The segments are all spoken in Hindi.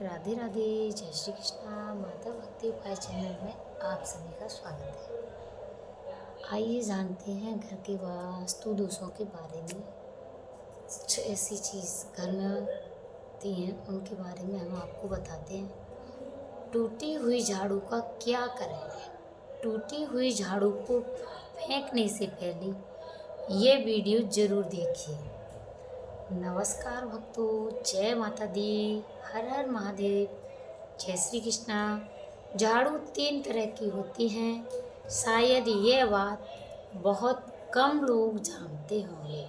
राधे राधे। जय श्री कृष्णा। माता भक्ति उपाय चैनल में आप सभी का स्वागत है। आइए जानते हैं घर के वास्तु दोषों के बारे में। कुछ ऐसी चीज़ घर में होती हैं उनके बारे में हम आपको बताते हैं। टूटी हुई झाड़ू का क्या करें? टूटी हुई झाड़ू को फेंकने से पहले ये वीडियो ज़रूर देखिए। नमस्कार भक्तों, जय माता दी, हर हर महादेव, जय श्री कृष्णा। झाड़ू 3 तरह की होती हैं। शायद ये बात बहुत कम लोग जानते होंगे।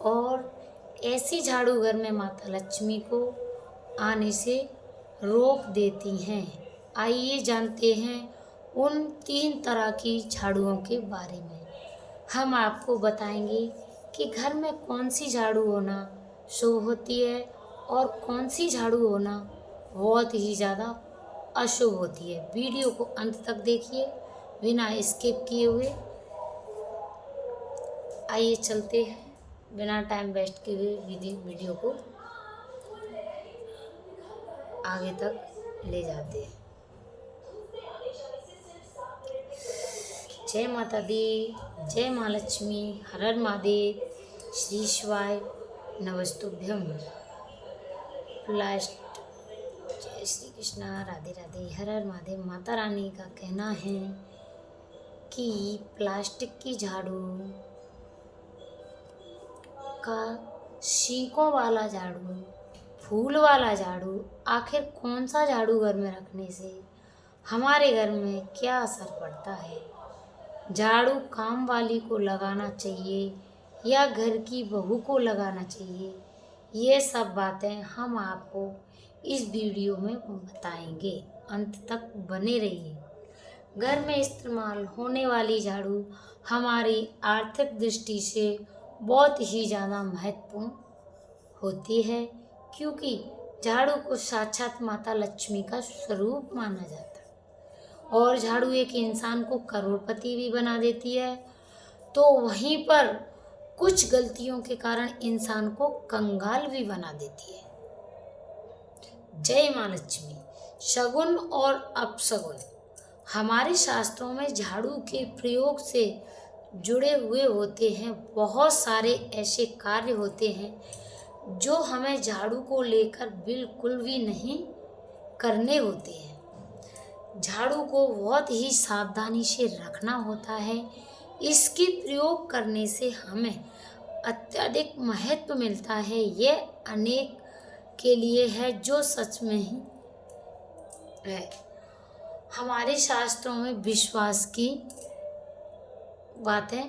और ऐसी झाड़ू घर में माता लक्ष्मी को आने से रोक देती हैं। आइए जानते हैं उन 3 तरह की झाड़ुओं के बारे में। हम आपको बताएंगे कि घर में कौन सी झाड़ू होना शुभ होती है और कौन सी झाड़ू होना बहुत ही ज़्यादा अशुभ होती है। वीडियो को अंत तक देखिए बिना स्किप किए हुए। आइए चलते हैं, बिना टाइम वेस्ट किए हुए वीडियो को आगे तक ले जाते हैं। जय माता दी, जय माँ लक्ष्मी, हर हर महादेव, श्री शिवाय नमस्तुभ्यम। जय श्री कृष्णा, राधे राधे, हर हर महादेव। माता रानी का कहना है कि प्लास्टिक की झाड़ू का, सींकों वाला झाड़ू, फूल वाला झाड़ू, आखिर कौन सा झाड़ू घर में रखने से हमारे घर में क्या असर पड़ता है? झाड़ू काम वाली को लगाना चाहिए या घर की बहू को लगाना चाहिए? ये सब बातें हम आपको इस वीडियो में बताएंगे। अंत तक बने रहिए। घर में इस्तेमाल होने वाली झाड़ू हमारी आर्थिक दृष्टि से बहुत ही ज़्यादा महत्वपूर्ण होती है, क्योंकि झाड़ू को साक्षात माता लक्ष्मी का स्वरूप माना जाता है। और झाड़ू एक इंसान को करोड़पति भी बना देती है, तो वहीं पर कुछ गलतियों के कारण इंसान को कंगाल भी बना देती है। जय माँ लक्ष्मी। शगुन और अपशगुन। हमारे शास्त्रों में झाड़ू के प्रयोग से जुड़े हुए होते हैं। बहुत सारे ऐसे कार्य होते हैं जो हमें झाड़ू को लेकर बिल्कुल भी नहीं करने होते हैं। झाड़ू को बहुत ही सावधानी से रखना होता है। इसके प्रयोग करने से हमें अत्यधिक महत्व मिलता है। ये अनेक के लिए है जो सच में ही है। हमारे शास्त्रों में विश्वास की बातें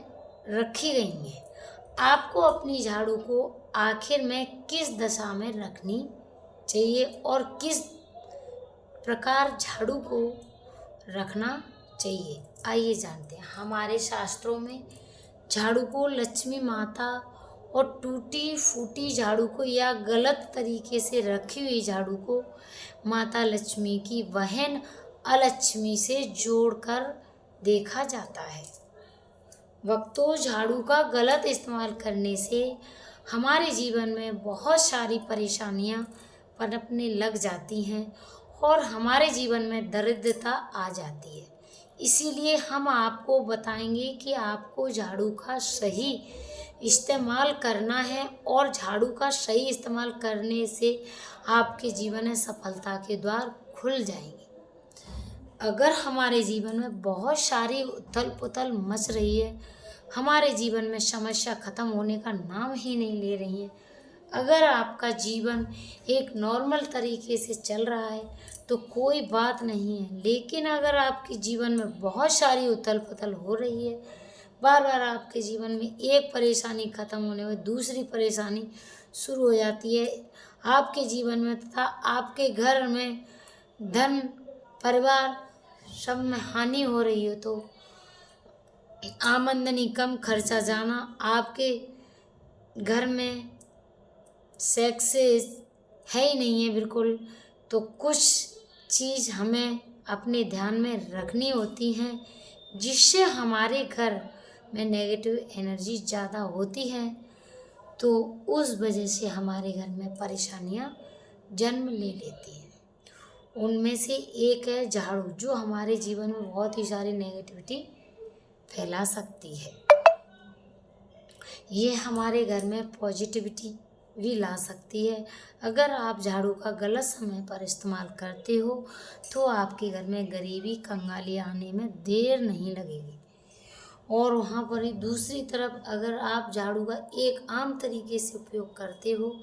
रखी गई हैं। आपको अपनी झाड़ू को आखिर में किस दशा में रखनी चाहिए और किस प्रकार झाड़ू को रखना चाहिए, आइए जानते हैं। हमारे शास्त्रों में झाड़ू को लक्ष्मी माता और टूटी फूटी झाड़ू को या गलत तरीके से रखी हुई झाड़ू को माता लक्ष्मी की बहन अलक्ष्मी से जोड़कर देखा जाता है। भक्तों, झाड़ू का गलत इस्तेमाल करने से हमारे जीवन में बहुत सारी परेशानियां पनपने लग जाती हैं और हमारे जीवन में दरिद्रता आ जाती है। इसीलिए हम आपको बताएंगे कि आपको झाड़ू का सही इस्तेमाल करना है और झाड़ू का सही इस्तेमाल करने से आपके जीवन में सफलता के द्वार खुल जाएंगे। अगर हमारे जीवन में बहुत सारी उथल पुथल मच रही है, हमारे जीवन में समस्या खत्म होने का नाम ही नहीं ले रही है, अगर आपका जीवन एक नॉर्मल तरीके से चल रहा है तो कोई बात नहीं है। लेकिन अगर आपके जीवन में बहुत सारी उथल पुथल हो रही है, बार बार आपके जीवन में एक परेशानी खत्म होने में दूसरी परेशानी शुरू हो जाती है आपके जीवन में, तथा आपके घर में धन परिवार सब में हानि हो रही हो, तो आमदनी कम, खर्चा जाना, आपके घर में सक्सेस है ही नहीं है बिल्कुल, तो कुछ चीज़ हमें अपने ध्यान में रखनी होती हैं जिससे हमारे घर में नेगेटिव एनर्जी ज़्यादा होती है, तो उस वजह से हमारे घर में परेशानियां जन्म ले लेती हैं। उनमें से एक है झाड़ू, जो हमारे जीवन में बहुत ही सारी नेगेटिविटी फैला सकती है। ये हमारे घर में पॉजिटिविटी भी ला सकती है। अगर आप झाड़ू का गलत समय पर इस्तेमाल करते हो तो आपके घर में गरीबी, कंगाली आने में देर नहीं लगेगी। और वहाँ पर ही दूसरी तरफ अगर आप झाड़ू का एक आम तरीके से उपयोग करते हो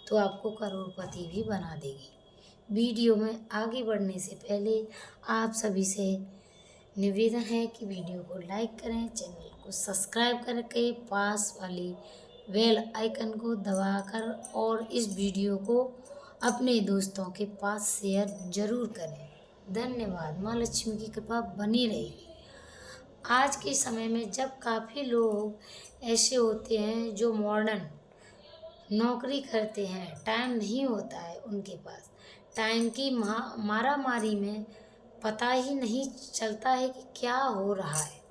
तो आपको करोड़पति भी बना देगी। वीडियो में आगे बढ़ने से पहले आप सभी से निवेदन है कि वीडियो को लाइक करें, चैनल को सब्सक्राइब करके पास वाली बेल आइकन को दबाकर और इस वीडियो को अपने दोस्तों के पास शेयर जरूर करें। धन्यवाद। माँ लक्ष्मी की कृपा बनी रहेगी। आज के समय में जब काफ़ी लोग ऐसे होते हैं जो मॉडर्न नौकरी करते हैं, टाइम नहीं होता है उनके पास, टाइम की मारामारी में पता ही नहीं चलता है कि क्या हो रहा है।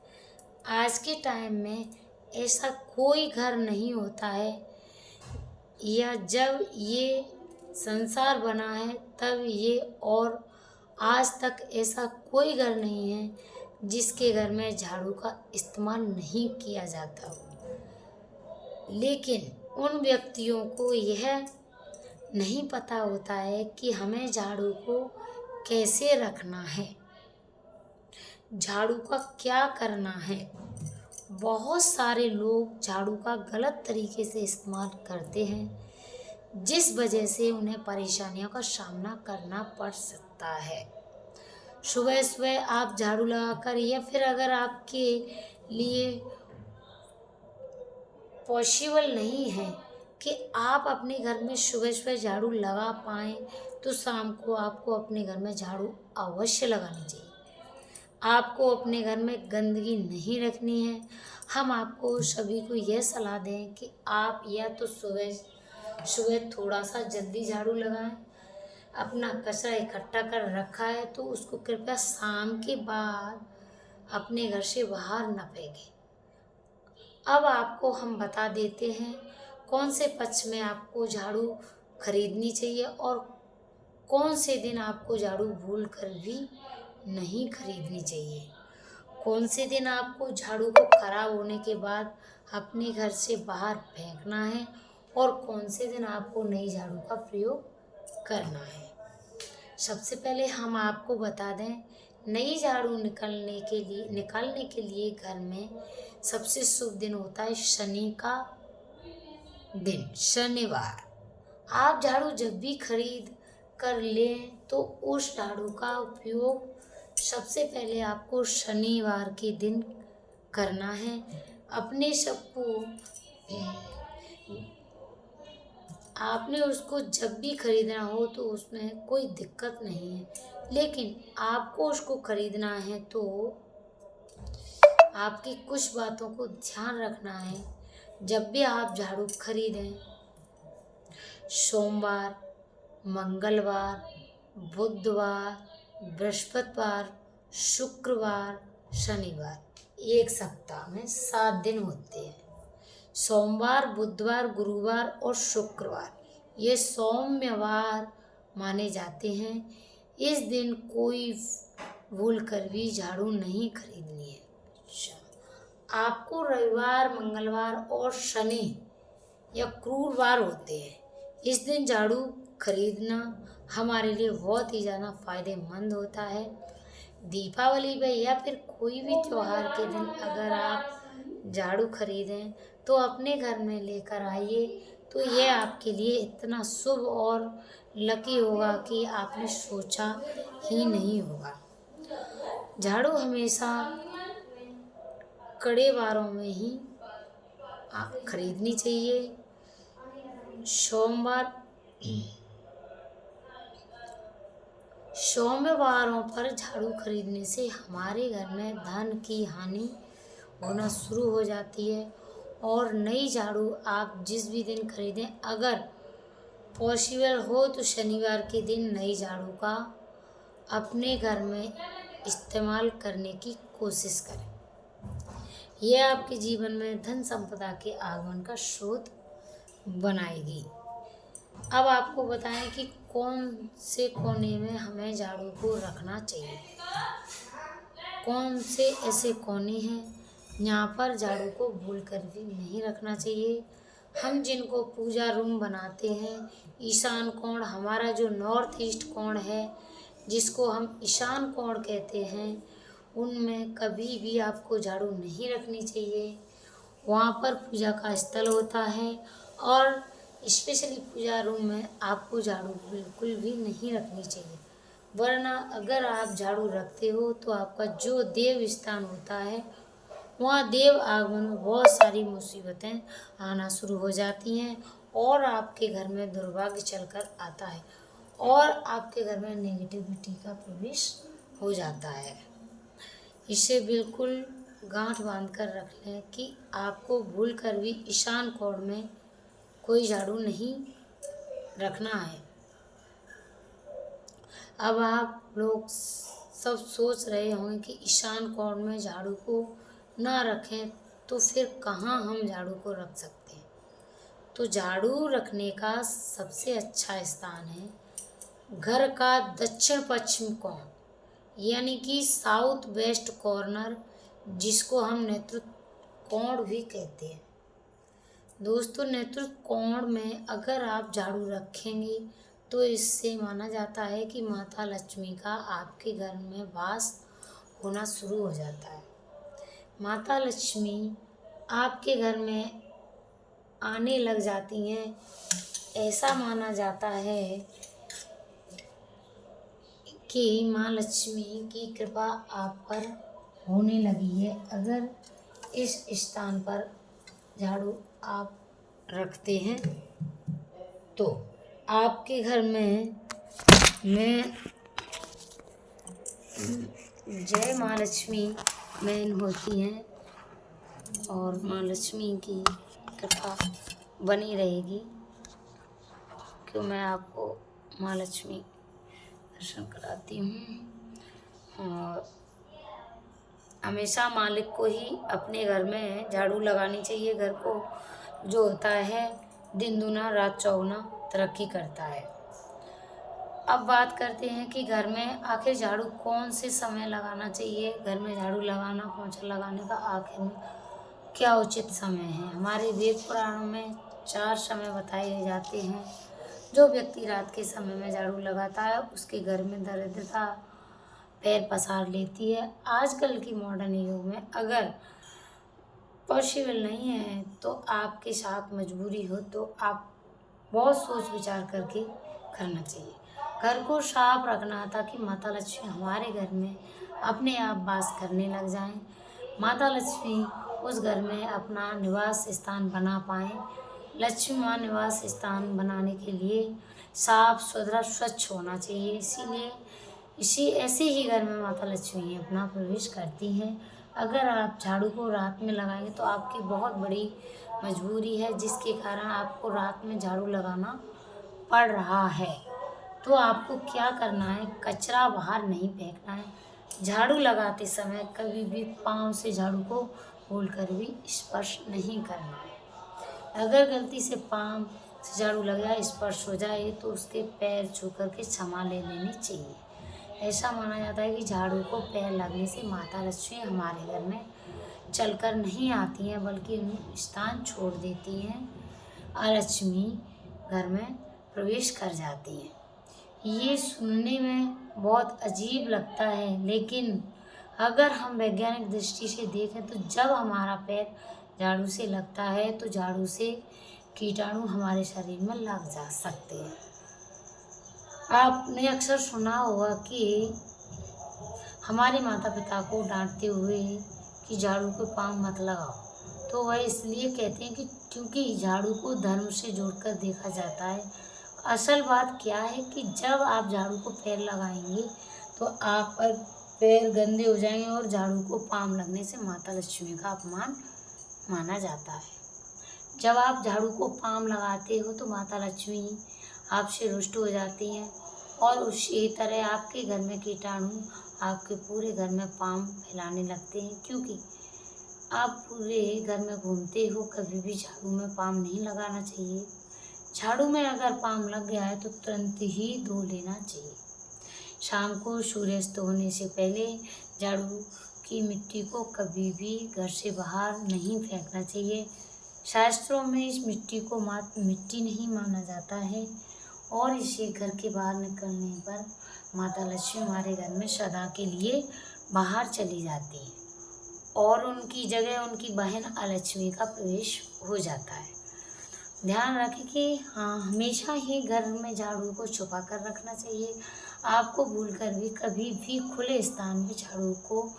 आज के टाइम में ऐसा कोई घर नहीं होता है, या जब ये संसार बना है तब ये, और आज तक ऐसा कोई घर नहीं है जिसके घर में झाड़ू का इस्तेमाल नहीं किया जाता हो। लेकिन उन व्यक्तियों को यह नहीं पता होता है कि हमें झाड़ू को कैसे रखना है, झाड़ू का क्या करना है। बहुत सारे लोग झाड़ू का गलत तरीके से इस्तेमाल करते हैं, जिस वजह से उन्हें परेशानियों का सामना करना पड़ सकता है। सुबह सुबह आप झाड़ू लगाकर, या फिर अगर आपके लिए पॉसिबल नहीं है कि आप अपने घर में सुबह सुबह झाड़ू लगा पाएँ, तो शाम को आपको अपने घर में झाड़ू अवश्य लगानी चाहिए। आपको अपने घर में गंदगी नहीं रखनी है। हम आपको सभी को यह सलाह दें कि आप या तो सुबह सुबह थोड़ा सा जल्दी झाड़ू लगाएं। अपना कचरा इकट्ठा कर रखा है तो उसको कृपया शाम के बाद अपने घर से बाहर न फेंकें। अब आपको हम बता देते हैं कौन से पक्ष में आपको झाड़ू खरीदनी चाहिए और कौन से दिन आपको झाड़ू भूल कर भी नहीं खरीदनी चाहिए। कौन से दिन आपको झाड़ू को खराब होने के बाद अपने घर से बाहर फेंकना है और कौन से दिन आपको नई झाड़ू का प्रयोग करना है। सबसे पहले हम आपको बता दें, नई झाड़ू निकालने के लिए घर में सबसे शुभ दिन होता है शनि का दिन, शनिवार। आप झाड़ू जब भी खरीद कर लें तो उस झाड़ू का उपयोग सबसे पहले आपको शनिवार के दिन करना है। अपने सबको आपने उसको जब भी खरीदना हो तो उसमें कोई दिक्कत नहीं है, लेकिन आपको उसको खरीदना है तो आपकी कुछ बातों को ध्यान रखना है। जब भी आप झाड़ू खरीदें, सोमवार, मंगलवार, बुधवार, बृहस्पतिवार, शुक्रवार, शनिवार, एक सप्ताह में 7 दिन होते हैं। सोमवार, बुधवार, गुरुवार और शुक्रवार ये सौम्यवार माने जाते हैं। इस दिन कोई भूल कर भी झाड़ू नहीं खरीदनी है। आपको रविवार, मंगलवार और शनि या क्रूरवार होते हैं। इस दिन झाड़ू खरीदना हमारे लिए बहुत ही ज़्यादा फायदेमंद होता है। दीपावली पे या फिर कोई भी त्यौहार के दिन अगर आप झाड़ू खरीदें तो अपने घर में लेकर आइए, तो यह आपके लिए इतना शुभ और लकी होगा कि आपने सोचा ही नहीं होगा। झाड़ू हमेशा कड़े वारों में ही खरीदनी चाहिए। सोमवारों पर झाड़ू खरीदने से हमारे घर में धन की हानि होना शुरू हो जाती है। और नई झाड़ू आप जिस भी दिन खरीदें, अगर पॉसिबल हो तो शनिवार के दिन नई झाड़ू का अपने घर में इस्तेमाल करने की कोशिश करें। यह आपके जीवन में धन संपदा के आगमन का स्रोत बनाएगी। अब आपको बताएं कि कौन से कोने में हमें झाड़ू को रखना चाहिए। कौन से ऐसे कोने हैं यहाँ पर झाड़ू को भूल कर भी नहीं रखना चाहिए। हम जिनको पूजा रूम बनाते हैं, ईशान कोण, हमारा जो नॉर्थ ईस्ट कोण है जिसको हम ईशान कोण कहते हैं, उनमें कभी भी आपको झाड़ू नहीं रखनी चाहिए। वहाँ पर पूजा का स्थल होता है और स्पेशली पूजा रूम में आपको झाड़ू बिल्कुल भी नहीं रखनी चाहिए, वरना अगर आप झाड़ू रखते हो तो आपका जो देव स्थान होता है वहाँ देव आगमन में बहुत सारी मुसीबतें आना शुरू हो जाती हैं और आपके घर में दुर्भाग्य चलकर आता है और आपके घर में नेगेटिविटी का प्रवेश हो जाता है। इसे बिल्कुल गांठ बांध कर रख लें कि आपको भूल कर भी ईशान कोण में कोई झाड़ू नहीं रखना है। अब आप लोग सब सोच रहे होंगे कि ईशान कोण में झाड़ू को ना रखें तो फिर कहाँ हम झाड़ू को रख सकते हैं। तो झाड़ू रखने का सबसे अच्छा स्थान है घर का दक्षिण पश्चिम कोण, यानी कि साउथ वेस्ट कॉर्नर, जिसको हम नेतृत्व कोण भी कहते हैं। दोस्तों, नेतृत्व कोण में अगर आप झाड़ू रखेंगे तो इससे माना जाता है कि माता लक्ष्मी का आपके घर में वास होना शुरू हो जाता है। माता लक्ष्मी आपके घर में आने लग जाती हैं। ऐसा माना जाता है कि माँ लक्ष्मी की कृपा आप पर होने लगी है अगर इस स्थान पर झाड़ू आप रखते हैं तो आपके घर में जय माँ लक्ष्मी मैन होती हैं और माँ लक्ष्मी की कृपा बनी रहेगी। क्यों मैं आपको माँ लक्ष्मी दर्शन कराती हूँ। और हमेशा मालिक को ही अपने घर में झाड़ू लगानी चाहिए। घर को जो होता है दिन दूना रात चौगुना तरक्की करता है। अब बात करते हैं कि घर में आखिर झाड़ू कौन से समय लगाना चाहिए। घर में झाड़ू लगाना, पोंछा लगाने का आखिर में क्या उचित समय है। हमारे वेद पुराणों में 4 समय बताए जाते हैं। जो व्यक्ति रात के समय में झाड़ू लगाता है उसके घर में दरिद्रता पैर पसार लेती है। आजकल की मॉडर्न युग में अगर पॉसिबल नहीं है तो आपके साथ मजबूरी हो तो आप बहुत सोच विचार करके करना चाहिए। घर को साफ रखना ताकि माता लक्ष्मी हमारे घर में अपने आप वास करने लग जाएं। माता लक्ष्मी उस घर में अपना निवास स्थान बना पाएँ। लक्ष्मी माँ निवास स्थान बनाने के लिए साफ सुथरा स्वच्छ होना चाहिए। इसी ऐसे ही घर में माता लक्ष्मी अपना प्रवेश करती हैं। अगर आप झाड़ू को रात में लगाएंगे तो आपकी बहुत बड़ी मजबूरी है जिसके कारण आपको रात में झाड़ू लगाना पड़ रहा है। तो आपको क्या करना है, कचरा बाहर नहीं फेंकना है। झाड़ू लगाते समय कभी भी पाँव से झाड़ू को भूलकर भी स्पर्श नहीं करना है। अगर गलती से पाँव से झाड़ू लग जाए, स्पर्श हो जाए तो उसके पैर छू करके क्षमा ले लेनी चाहिए। ऐसा माना जाता है कि झाड़ू को पैर लगने से माता लक्ष्मी हमारे घर में चलकर नहीं आती हैं बल्कि स्थान छोड़ देती हैं और लक्ष्मी घर में प्रवेश कर जाती हैं। ये सुनने में बहुत अजीब लगता है, लेकिन अगर हम वैज्ञानिक दृष्टि से देखें तो जब हमारा पैर झाड़ू से लगता है तो झाड़ू से कीटाणु हमारे शरीर में लग जा सकते हैं। आपने अक्सर सुना होगा कि हमारे माता पिता को डांटते हुए कि झाड़ू को पाँव मत लगाओ, तो वह इसलिए कहते हैं कि क्योंकि झाड़ू को धर्म से जोड़कर देखा जाता है। असल बात क्या है कि जब आप झाड़ू को पैर लगाएंगे तो आप पर पैर गंदे हो जाएंगे और झाड़ू को पाँव लगने से माता लक्ष्मी का अपमान माना जाता है। जब आप झाड़ू को पाँव लगाते हो तो माता लक्ष्मी आपसे रुष्ट हो जाती हैं और उसी तरह आपके घर में कीटाणु आपके पूरे घर में पाँव फैलाने लगते हैं। क्योंकि आप पूरे घर में घूमते हो, कभी भी झाड़ू में पाँव नहीं लगाना चाहिए। झाड़ू में अगर पाम लग गया है तो तुरंत ही धो लेना चाहिए। शाम को सूर्यास्त होने से पहले झाड़ू की मिट्टी को कभी भी घर से बाहर नहीं फेंकना चाहिए। शास्त्रों में इस मिट्टी को मात्र मिट्टी नहीं माना जाता है और इसे घर के बाहर निकलने पर माता लक्ष्मी हमारे घर में सदा के लिए बाहर चली जाती है और उनकी जगह उनकी बहन अलक्ष्मी का प्रवेश हो जाता है। ध्यान रखें कि हाँ, हमेशा ही घर में झाड़ू को छुपा कर रखना चाहिए। आपको भूलकर भी कभी भी खुले स्थान में झाड़ू को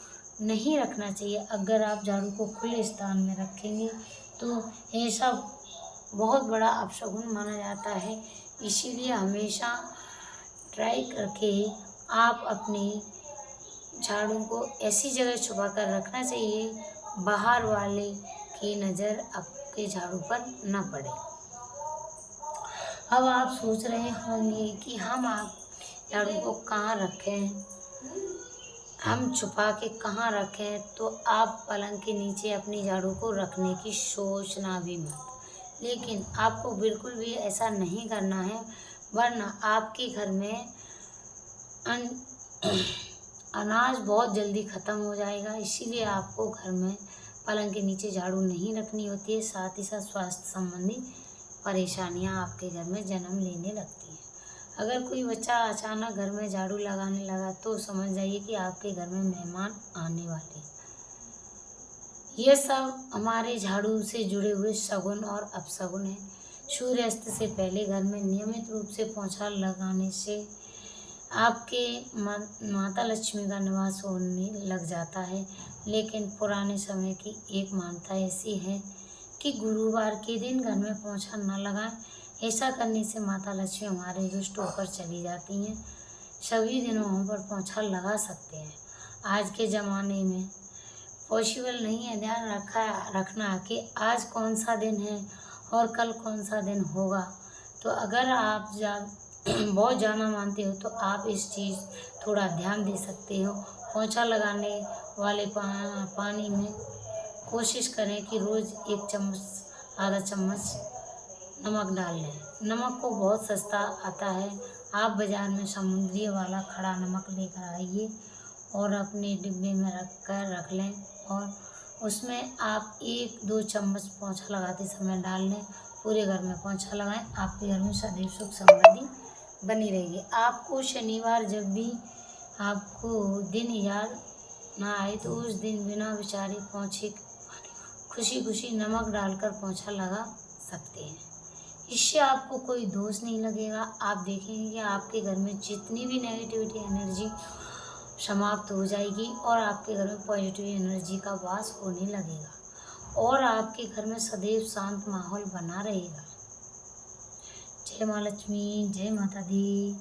नहीं रखना चाहिए। अगर आप झाड़ू को खुले स्थान में रखेंगे तो ऐसा बहुत बड़ा अपशगुन माना जाता है। इसीलिए हमेशा ट्राई करके आप अपने झाड़ू को ऐसी जगह छुपा कर रखना चाहिए बाहर वाले की नज़र आपके झाड़ू पर न पड़े। अब आप सोच रहे होंगे कि हम आप झाड़ू को कहाँ रखें, हम छुपा के कहाँ रखें, तो आप पलंग के नीचे अपनी झाड़ू को रखने की सोचना भी मत। लेकिन आपको बिल्कुल भी ऐसा नहीं करना है, वरना आपके घर में अनाज बहुत जल्दी ख़त्म हो जाएगा। इसीलिए आपको घर में पलंग के नीचे झाड़ू नहीं रखनी होती है। साथ ही साथ स्वास्थ्य संबंधी परेशानियां आपके घर में जन्म लेने लगती हैं। अगर कोई बच्चा अचानक घर में झाड़ू लगाने लगा तो समझ जाइए कि आपके घर में मेहमान आने वाले हैं। यह सब हमारे झाड़ू से जुड़े हुए शगुन और अपशगुन हैं। सूर्यास्त से पहले घर में नियमित रूप से पोछा लगाने से आपके माता लक्ष्मी का निवास होने लग जाता है। लेकिन पुराने समय की एक मान्यता ऐसी है कि गुरुवार के दिन घर में पोछा न लगाएं। ऐसा करने से माता लक्ष्मी हमारे रुष्ट होकर चली जाती हैं। सभी दिनों हम पर पोछा लगा सकते हैं। आज के ज़माने में पॉसिबल नहीं है ध्यान रखना कि आज कौन सा दिन है और कल कौन सा दिन होगा। तो अगर आप बहुत ज़्यादा मानते हो तो आप इस चीज़ थोड़ा ध्यान दे सकते हो। पोछा लगाने वाले पानी में कोशिश करें कि रोज़ 1 चम्मच आधा चम्मच नमक डाल लें। नमक को बहुत सस्ता आता है। आप बाज़ार में समुद्री वाला खड़ा नमक लेकर आइए और अपने डिब्बे में रख लें और उसमें आप 1-2 चम्मच पोछा लगाते समय डाल लें। पूरे घर में पोछा लगाएं। आपके घर में सदैव सुख समृद्धि बनी रहेगी। आपको शनिवार जब भी आपको दिन याद ना आए तो उस दिन बिना विचारे पोछे खुशी खुशी नमक डालकर पोछा लगा सकते हैं। इससे आपको कोई दोष नहीं लगेगा। आप देखेंगे कि आपके घर में जितनी भी नेगेटिविटी एनर्जी समाप्त हो जाएगी और आपके घर में पॉजिटिव एनर्जी का वास होने लगेगा और आपके घर में सदैव शांत माहौल बना रहेगा। जय माँ लक्ष्मी, जय माता दी।